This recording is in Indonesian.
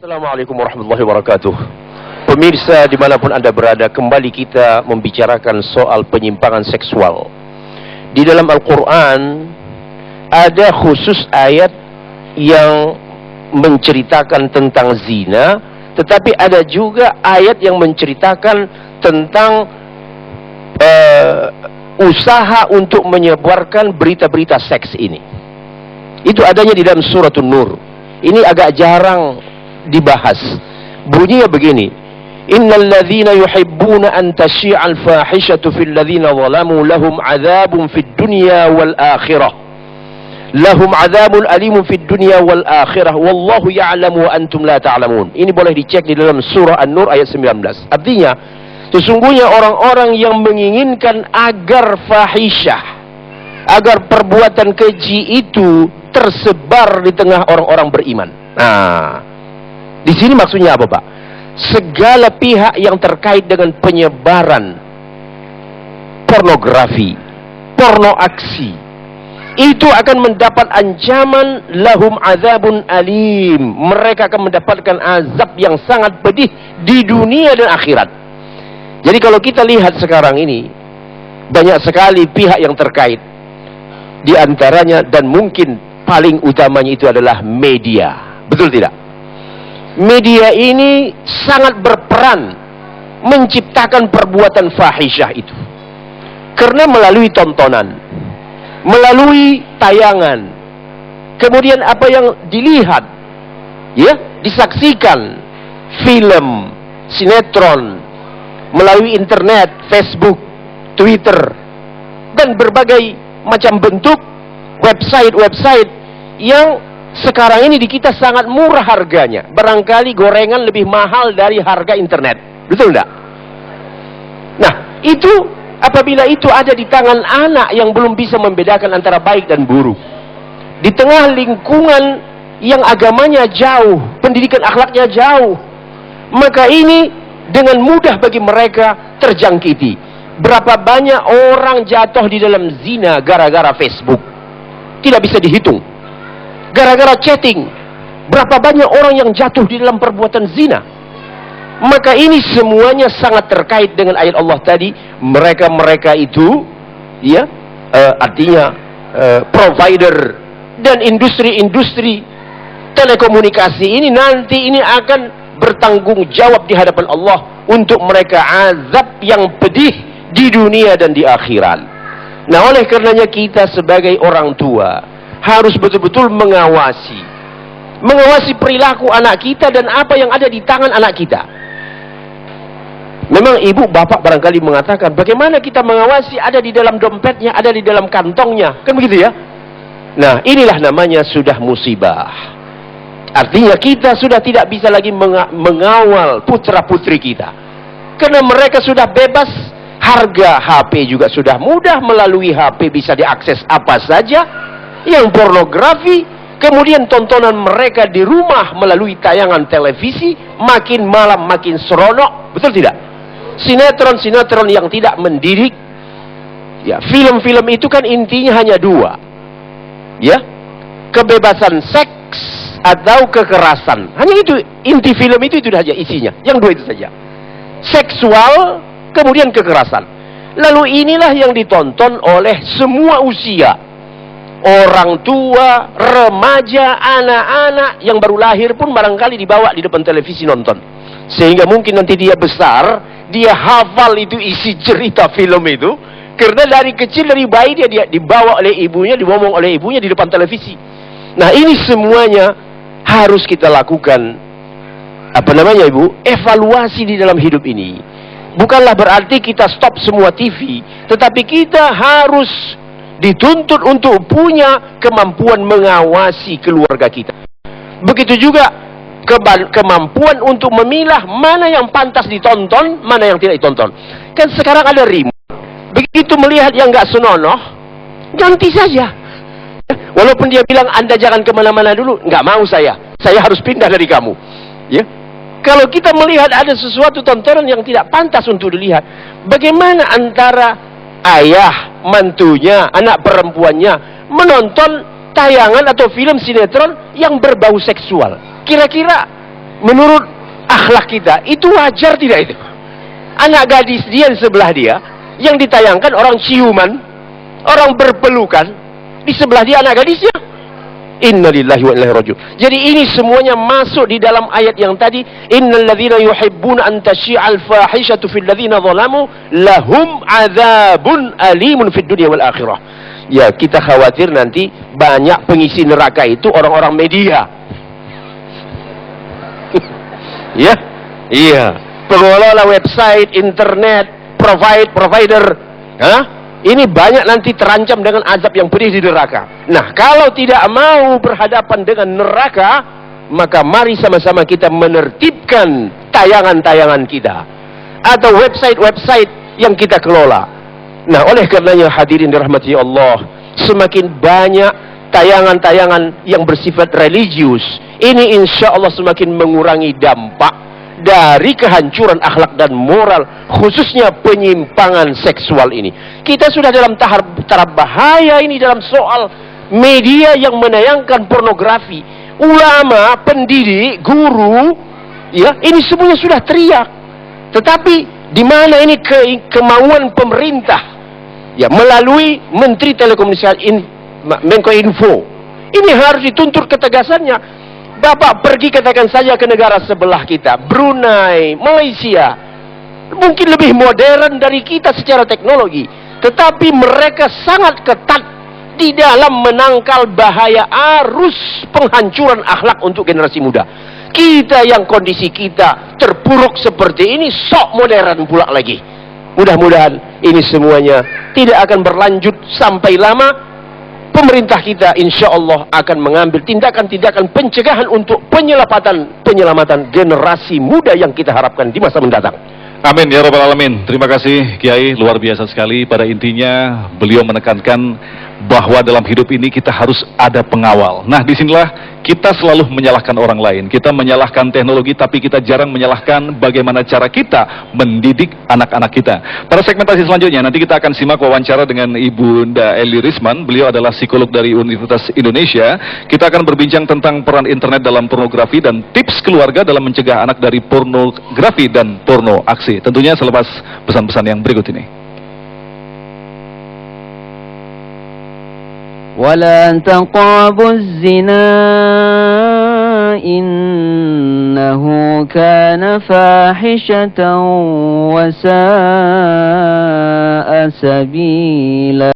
Assalamualaikum warahmatullahi wabarakatuh. Pemirsa dimanapun Anda berada, kembali kita membicarakan soal penyimpangan seksual. Di dalam Al-Quran ada khusus ayat yang menceritakan tentang zina, tetapi ada juga ayat yang menceritakan tentang usaha untuk menyebarkan berita-berita seks ini. Itu adanya di dalam Surah An-Nur. Ini agak jarang dibahas. Bunyinya begini: innal ladzina yuhibbuna an tashi'al fahishatu fil ladzina zalamu lahum 'adzabun fid dunya wal akhirah. Lahum 'adzabun alimun fid dunya wal akhirah wallahu ya'lamu wa antum la ta'lamun. Ini boleh dicek di dalam surah An-Nur ayat 19. Artinya, sesungguhnya orang-orang yang menginginkan agar fahisyah, agar perbuatan keji itu tersebar di tengah orang-orang beriman. Nah, di sini maksudnya apa, Pak? Segala pihak yang terkait dengan penyebaran pornografi, porno aksi, itu akan mendapat ancaman lahum azabun alim. Mereka akan mendapatkan azab yang sangat pedih di dunia dan akhirat. Jadi kalau kita lihat sekarang ini, banyak sekali pihak yang terkait. Di antaranya dan mungkin paling utamanya itu adalah media. Betul tidak? Media ini sangat berperan menciptakan perbuatan fahisyah itu. Karena melalui tontonan, melalui tayangan, kemudian apa yang dilihat, ya, disaksikan, film, sinetron, melalui internet, Facebook, Twitter, dan berbagai macam bentuk website-website yang sekarang ini di kita sangat murah harganya. Barangkali gorengan lebih mahal dari harga internet. Betul enggak? Nah, itu apabila itu ada di tangan anak yang belum bisa membedakan antara baik dan buruk, di tengah lingkungan yang agamanya jauh, pendidikan akhlaknya jauh, maka ini dengan mudah bagi mereka terjangkiti. Berapa banyak orang jatuh di dalam zina gara-gara Facebook? Tidak bisa dihitung. Gara-gara chatting, berapa banyak orang yang jatuh di dalam perbuatan zina. Maka ini semuanya sangat terkait dengan ayat Allah tadi. Mereka-mereka itu, ya, artinya provider dan industri-industri telekomunikasi ini nanti ini akan bertanggung jawab di hadapan Allah untuk mereka azab yang pedih di dunia dan di akhirat. Nah, oleh karenanya kita sebagai orang tua harus betul-betul mengawasi perilaku anak kita dan apa yang ada di tangan anak kita. Memang ibu bapak barangkali mengatakan, bagaimana kita mengawasi? Ada di dalam dompetnya, ada di dalam kantongnya, kan begitu ya? Nah, inilah namanya sudah musibah. Artinya kita sudah tidak bisa lagi mengawal putra putri kita, karena mereka sudah bebas. Harga HP juga sudah mudah, melalui HP bisa diakses apa saja yang pornografi. Kemudian tontonan mereka di rumah melalui tayangan televisi, makin malam makin seronok, betul tidak? Sinetron-sinetron yang tidak mendidik, ya, film-film itu kan intinya hanya dua, ya, kebebasan seks atau kekerasan. Hanya itu inti film itu saja isinya, yang dua itu saja, seksual kemudian kekerasan. Lalu inilah yang ditonton oleh semua usia, orang tua, remaja, anak-anak yang baru lahir pun barangkali dibawa di depan televisi nonton. Sehingga mungkin nanti dia besar, dia hafal itu isi cerita film itu, karena dari kecil, dari bayi dia dibawa oleh ibunya, diomong oleh ibunya di depan televisi. Nah, ini semuanya harus kita lakukan, apa namanya ibu, evaluasi di dalam hidup ini. Bukanlah berarti kita stop semua TV, tetapi kita harus dituntut untuk punya kemampuan mengawasi keluarga kita. Begitu juga kemampuan untuk memilah mana yang pantas ditonton, mana yang tidak ditonton. Kan sekarang ada remote. Begitu melihat yang nggak senonoh, ganti saja. Walaupun dia bilang Anda jangan kemana-mana dulu, nggak mau saya harus pindah dari kamu. Ya. Kalau kita melihat ada sesuatu tontonan yang tidak pantas untuk dilihat, bagaimana antara ayah, mantunya, anak perempuannya menonton tayangan atau film sinetron yang berbau seksual? Kira-kira menurut akhlak kita, itu wajar tidak itu? Anak gadis dia di sebelah dia, yang ditayangkan orang ciuman, orang berpelukan, di sebelah dia anak gadisnya. Innalillahi wa inna ilaihi raji'un. Jadi ini semuanya masuk di dalam ayat yang tadi, innal ladzina yuhibbuna an tasyi'al fahishatu fil ladzina zalamu lahum adzabun alimun fid dunya wal akhirah. Ya, kita khawatir nanti banyak pengisi neraka itu orang-orang media. Ya. Iya. Pengelola website, internet, provider, ini banyak nanti terancam dengan azab yang pedih di neraka. Nah, kalau tidak mau berhadapan dengan neraka, maka mari sama-sama kita menertibkan tayangan-tayangan kita atau website-website yang kita kelola. Nah, oleh karenanya hadirin dirahmati Allah, semakin banyak tayangan-tayangan yang bersifat religius, ini insya Allah semakin mengurangi dampak dari kehancuran akhlak dan moral, khususnya penyimpangan seksual ini. Kita sudah dalam taraf bahaya ini dalam soal media yang menayangkan pornografi. Ulama, pendidik, guru, ya, ini semuanya sudah teriak. Tetapi di mana ini kemauan pemerintah? Ya, melalui Menteri Telekomunikasi Menko Info. Ini harus dituntut ketegasannya. Bapak pergi katakan saja ke negara sebelah kita, Brunei, Malaysia, mungkin lebih modern dari kita secara teknologi, tetapi mereka sangat ketat di dalam menangkal bahaya arus penghancuran akhlak untuk generasi muda. Kita yang kondisi kita terpuruk seperti ini, sok modern pula lagi. Mudah-mudahan ini semuanya tidak akan berlanjut sampai lama. Pemerintah kita insya Allah akan mengambil tindakan-tindakan pencegahan untuk penyelamatan generasi muda yang kita harapkan di masa mendatang. Amin ya rabbal alamin. Terima kasih Kiai, luar biasa sekali. Pada intinya beliau menekankan bahwa dalam hidup ini kita harus ada pengawal. Nah, disinilah kita selalu menyalahkan orang lain. Kita menyalahkan teknologi, tapi kita jarang menyalahkan bagaimana cara kita mendidik anak-anak kita. Pada segmentasi selanjutnya, nanti kita akan simak wawancara dengan Ibu Nda Eli Risman. Beliau adalah psikolog dari Universitas Indonesia. Kita akan berbincang tentang peran internet dalam pornografi dan tips keluarga dalam mencegah anak dari pornografi dan porno aksi. Tentunya selepas pesan-pesan yang berikut ini. ولا تقربوا الزنا إنه كان فاحشة وساء سبيلا